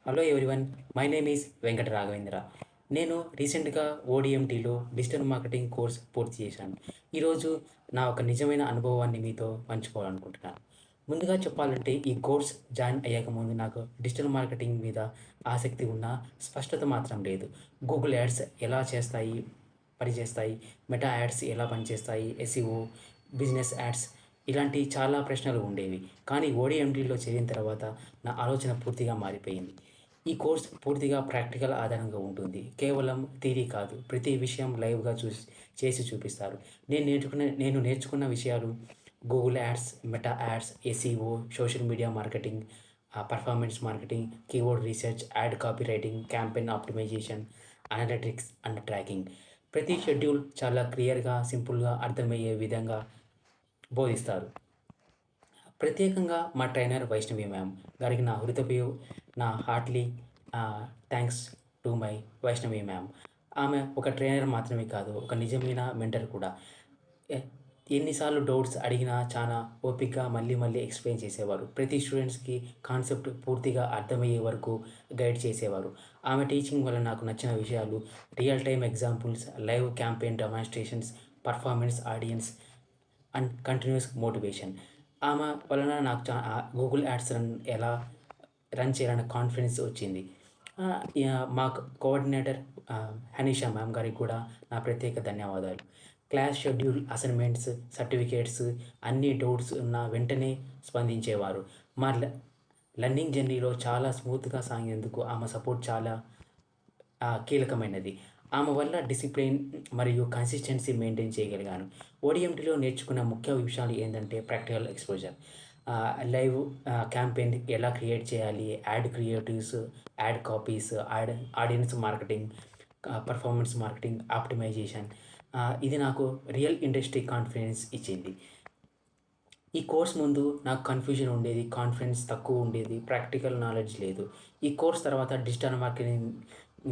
Hello everyone, my name is Venkata Raghavendra. నేను రీసెంట్గా ఓడిఎంటీలో digital marketing course పూర్తి చేశాను. ఈరోజు నా ఒక నిజమైన అనుభవాన్ని మీతో పంచుకోవాలనుకుంటున్నాను. ముందుగా చెప్పాలంటే ఈ కోర్స్ జాయిన్ అయ్యాక ముందు నాకు డిజిటల్ మార్కెటింగ్ మీద ఆసక్తి ఉన్న స్పష్టత మాత్రం లేదు. గూగుల్ యాడ్స్ ఎలా పనిచేస్తాయి, మెటా యాడ్స్ ఎలా పనిచేస్తాయి, ఎస్ఈఓ, బిజినెస్ యాడ్స్ ఇలాంటి చాలా ప్రశ్నలు ఉండేవి. కానీ ఓడిఎంటీలో చేరిన తర్వాత నా ఆలోచన పూర్తిగా మారిపోయింది. ఈ కోర్స్ పూర్తిగా ప్రాక్టికల్ ఆధారంగా ఉంటుంది. కేవలం థియరీ కాదు, ప్రతి విషయం లైవ్‌గా చేసి చూపిస్తారు. నేను నేర్చుకున్న విషయాలు Google ads, Meta ads, SEO, social media marketing, performance marketing, keyword research, ad copy writing, campaign optimisation, analytics and tracking. ప్రతి షెడ్యూల్ చాలా క్లియర్‌గా, సింపుల్‌గా అర్థమయ్యే విధంగా బోధిస్తారు. ప్రత్యేకంగా మా ట్రైనర్ వైష్ణవి మ్యామ్ గారికి నా heartly thanks to my Vaishnavi ma'am. ఆమె ఒక ట్రైనర్ మాత్రమే కాదు, ఒక నిజమైన మెంటర్ కూడా. ఎ ఎన్నిసార్లు డౌట్స్ అడిగినా చాలా ఓపికగా మళ్ళీ మళ్ళీ ఎక్స్‌ప్లెయిన్ చేసేవారు. ప్రతి స్టూడెంట్స్‌కి కాన్సెప్ట్ పూర్తిగా అర్థమయ్యే వరకు గైడ్ చేసేవారు. ఆమె టీచింగ్ వల్ల నాకు నచ్చిన విషయాలు real time examples, live campaign demonstrations, performance audience and continuous motivation. ఆమె వలన నాకు గూగుల్ యాడ్స్ ఎలా రన్ చేయాలనే కాన్ఫిడెన్స్ వచ్చింది. మా కోఆర్డినేటర్ హనీషా మ్యామ్ గారికి కూడా నా ప్రత్యేక ధన్యవాదాలు. క్లాస్ షెడ్యూల్, అసైన్‌మెంట్స్, సర్టిఫికేట్స్ అన్ని డౌట్స్ ఉన్న వెంటనే స్పందించేవారు. మా లెర్నింగ్ జర్నీలో చాలా స్మూత్‌గా సాగేందుకు ఆమె సపోర్ట్ చాలా కీలకమైనది. ఆమె వల్ల డిసిప్లిన్ మరియు కన్సిస్టెన్సీ మెయింటైన్ చేయగలిగాను. ఓడిఎంటీలో నేర్చుకున్న ముఖ్య విషయాలు ఏందంటే ప్రాక్టికల్ ఎక్స్‌పోజర్. లైవ్ క్యాంపెయిన్ ఎలా క్రియేట్ చేయాలి, ad creatives, ad copies, audience marketing, performance marketing, optimisation. ఇది నాకు రియల్ ఇండస్ట్రీ కాన్ఫిడెన్స్ ఇచ్చింది. ఈ కోర్స్ ముందు నాకు కన్‌ఫ్యూజన్ ఉండేది, కాన్ఫిడెన్స్ తక్కువ ఉండేది, ప్రాక్టికల్ నాలెడ్జ్ లేదు. ఈ కోర్స్ తర్వాత డిజిటల్ మార్కెటింగ్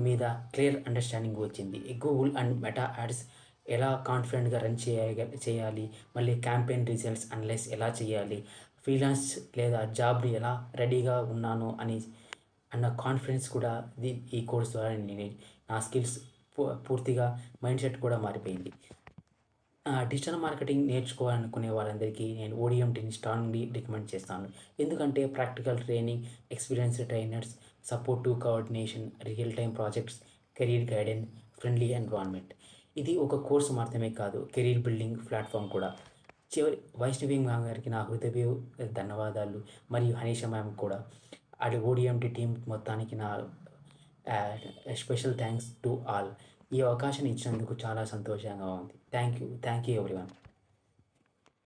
మీద క్లియర్ అండర్‌స్టాండింగ్ వచ్చింది. గూగుల్ అండ్ మెటా యాడ్స్ ఎలా కాన్ఫిడెంట్‌గా రన్ చేయాలి, మళ్ళీ క్యాంపెయిన్ రిజల్ట్స్ అనలైజ్ ఎలా చేయాలి, ఫ్రీలాన్స్ లేదా జాబ్‌ని ఎలా రెడీగా ఉన్నాను అన్న కాన్ఫిడెన్స్ కూడా ఈ కోర్స్ ద్వారా నా స్కిల్స్ పూర్తిగా మైండ్‌సెట్ కూడా మారిపోయింది. డిజిటల్ మార్కెటింగ్ నేర్చుకోవాలనుకునే వారందరికీ నేను ఓడిఎంటీని స్ట్రాంగ్‌లీ రికమెండ్ చేస్తాను. ఎందుకంటే practical training, experienced trainers, supportive coordination, real time projects, career guidance, friendly environment. ఇది ఒక కోర్స్ మాత్రమే కాదు, కెరీర్ బిల్డింగ్ ప్లాట్‌ఫార్మ్ కూడా. వైష్ణవి మ్యామ్ గారికి నా హృదయపు ధన్యవాదాలు, మరియు హనీషా మ్యామ్ కూడా. ఓడిఎంటీ టీమ్ మొత్తానికి నా స్పెషల్ థాంక్స్ టు ఆల్. ఈ అవకాశాన్ని ఇచ్చినందుకు చాలా సంతోషంగా ఉంది. Thank you everyone.